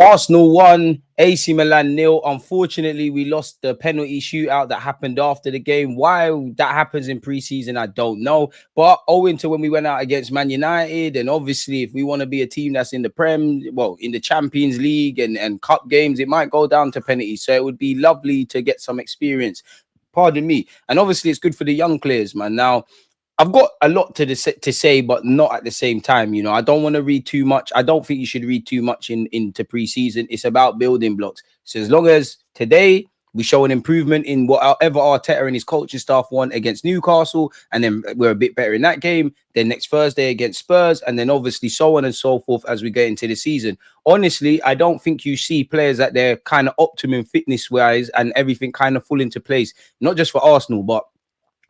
Arsenal won, AC Milan nil. Unfortunately, we lost the penalty shootout that happened after the game. Why that happens in preseason, I don't know. But owing to when we went out against Man United, and obviously if we want to be a team that's in the Prem, well, in the Champions League and cup games, it might go down to penalties. So it would be lovely to get some experience. Pardon me. And obviously it's good for the young players, man. Now, I've got a lot to say, but not at the same time. You know, I don't want to read too much. I don't think you should read too much into preseason. It's about building blocks. So as long as today we show an improvement in whatever Arteta and his coaching staff want against Newcastle, and then we're a bit better in that game, then next Thursday against Spurs, and then obviously so on and so forth as we get into the season. Honestly, I don't think you see players at their kind of optimum fitness-wise and everything kind of fall into place, not just for Arsenal, but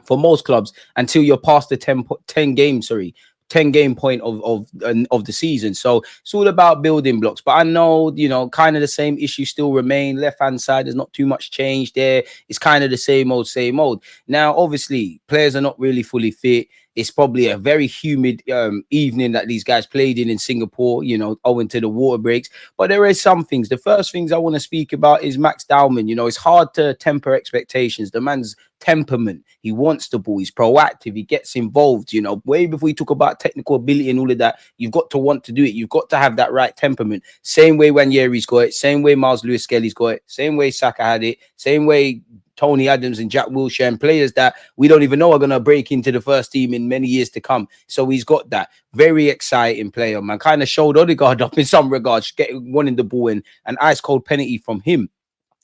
for most clubs until you're past the 10 game point of the season. So it's all about building blocks. But I know, you know, kind of the same issues still remain. Left hand side, there's not too much change there. It's kind of the same old. Now, obviously, players are not really fully fit. It's probably a very humid evening that these guys played in Singapore, you know, owing to the water breaks. But there is some things. The first things I want to speak about is Max Dowman. You know, it's hard to temper expectations. The man's temperament. He wants the ball. He's proactive. He gets involved. You know, way before you talk about technical ability and all of that, you've got to want to do it. You've got to have that right temperament. Same way Wanyeri's got it. Same way Miles Lewis-Skelly's got it. Same way Saka had it. Same way Tony Adams and Jack Wilshere, and players that we don't even know are going to break into the first team in many years to come. So he's got that. Very exciting player, man. Kind of showed Odegaard up in some regards, wanting the ball in an ice-cold penalty from him.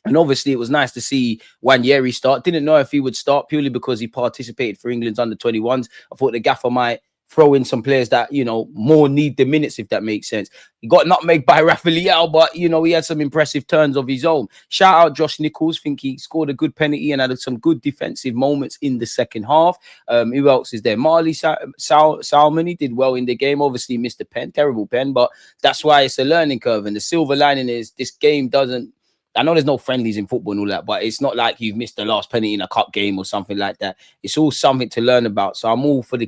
And obviously, it was nice to see Wanyeri start. Didn't know if he would start purely because he participated for England's under-21s. I thought the gaffer might throw in some players that, you know, more need the minutes, if that makes sense. He got nutmegged by Rafael, but, you know, he had some impressive turns of his own. Shout out Josh Nichols. Think he scored a good penalty and had some good defensive moments in the second half. Who else is there? Marley Salmon, he did well in the game. Obviously missed a pen, terrible pen, but that's why it's a learning curve. And the silver lining is this game doesn't, I know there's no friendlies in football and all that, but it's not like you've missed the last penalty in a cup game or something like that. It's all something to learn about. So I'm all for the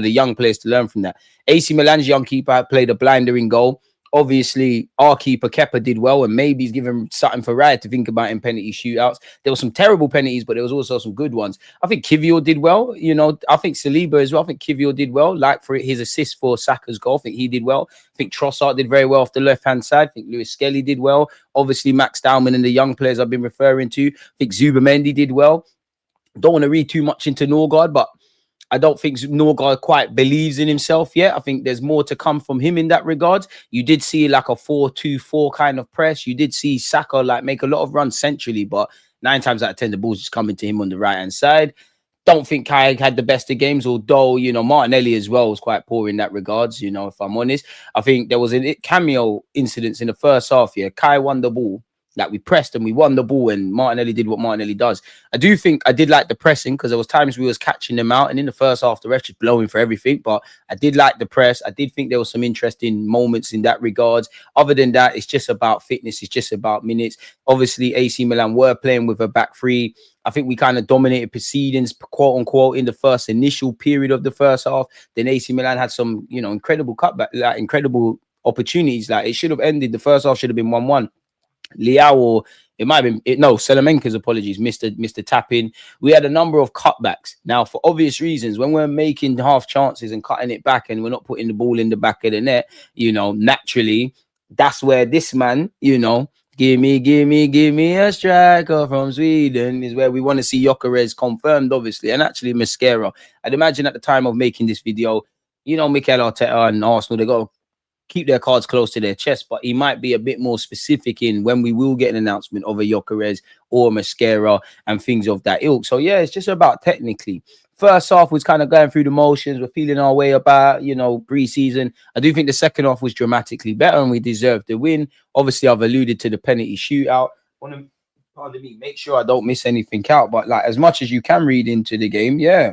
young players to learn from that. AC Milan's young keeper played a blindering goal. Obviously, our keeper Kepa did well, and maybe he's given something for Raya to think about in penalty shootouts. There were some terrible penalties, but there was also some good ones. I think Kivior did well. You know, I think Saliba as well. I think Kivior did well. Like for his assist for Saka's goal, I think he did well. I think Trossard did very well off the left-hand side. I think Lewis-Skelly did well. Obviously, Max Dowman and the young players I've been referring to. I think Zubimendi did well. Don't want to read too much into Norgard, but I don't think Norgard quite believes in himself yet. I think there's more to come from him in that regard. You did see like a 4-2-4 kind of press. You did see Saka like make a lot of runs centrally, but 9 times out of 10, the ball's just coming to him on the right-hand side. Don't think Kai had the best of games, although, you know, Martinelli as well was quite poor in that regards, you know, if I'm honest. I think there was a cameo incidents in the first half here. Kai won the ball. Like we pressed and we won the ball, and Martinelli did what Martinelli does. I do think I did like the pressing because there was times we was catching them out, and in the first half the ref just blowing for everything. But I did like the press. I did think there was some interesting moments in that regards. Other than that, it's just about fitness. It's just about minutes. Obviously, AC Milan were playing with a back three. I think we kind of dominated proceedings, quote unquote, in the first initial period of the first half. Then AC Milan had some, you know, incredible cutback, like incredible opportunities. Like it should have ended. The first half should have been 1-1. Liao, or it might have been Salamenka's apologies, missed a tap in. We had a number of cutbacks. Now, for obvious reasons, when we're making half chances and cutting it back and we're not putting the ball in the back of the net, you know, naturally, that's where this man, you know, give me a striker from Sweden is where we want to see Gyökeres confirmed, obviously, and actually Mascara. I'd imagine at the time of making this video, you know, Mikel Arteta and Arsenal, they got to keep their cards close to their chest, but he might be a bit more specific in when we will get an announcement of a Gyökeres or Mascara and things of that ilk. So yeah, it's just about technically. First half was kind of going through the motions. We're feeling our way about, you know, pre-season. I do think the second half was dramatically better and we deserved the win. Obviously, I've alluded to the penalty shootout. Pardon me, make sure I don't miss anything out. But like as much as you can read into the game, yeah,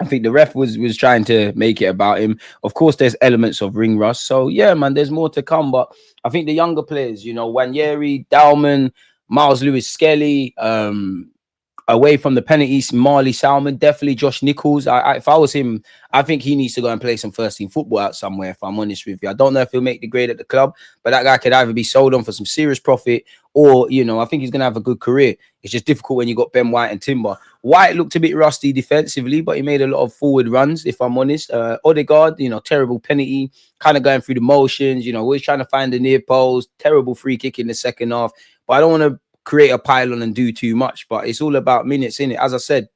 I think the ref was trying to make it about him. Of course, there's elements of ring rust. So, yeah, man, there's more to come. But I think the younger players, you know, Wanyeri, Dowman, Miles Lewis-Skelly, away from the penalties, Marley Salmon, definitely Josh Nichols. If I was him, I think he needs to go and play some first team football out somewhere, if I'm honest with you. I don't know if he'll make the grade at the club, but that guy could either be sold on for some serious profit or, you know, I think he's going to have a good career. It's just difficult when you got Ben White and Timber. White looked a bit rusty defensively, but he made a lot of forward runs, if I'm honest. Odegaard, you know, terrible penalty, kind of going through the motions, you know, always trying to find the near post, terrible free kick in the second half. But I don't want to create a pylon and do too much, but it's all about minutes, in it. As I said,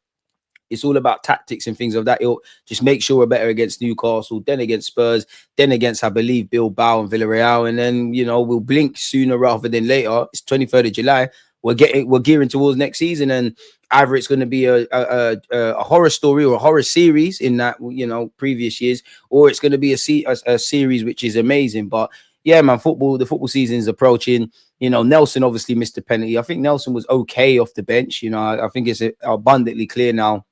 it's all about tactics and things of that ilk. Just make sure we're better against Newcastle, then against Spurs, then against, I believe, Bilbao and Villarreal, and then, you know, we'll blink sooner rather than later. It's 23rd of July. We're gearing towards next season, and either it's going to be a horror story or a horror series in that, you know, previous years, or it's going to be a series which is amazing. But yeah, man, the football season is approaching. You know, Nelson obviously missed the penalty. I think Nelson was okay off the bench. You know, I think it's abundantly clear now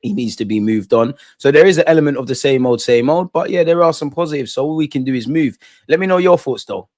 he needs to be moved on. So there is an element of the same old, but yeah, there are some positives. So all we can do is move. Let me know your thoughts, though.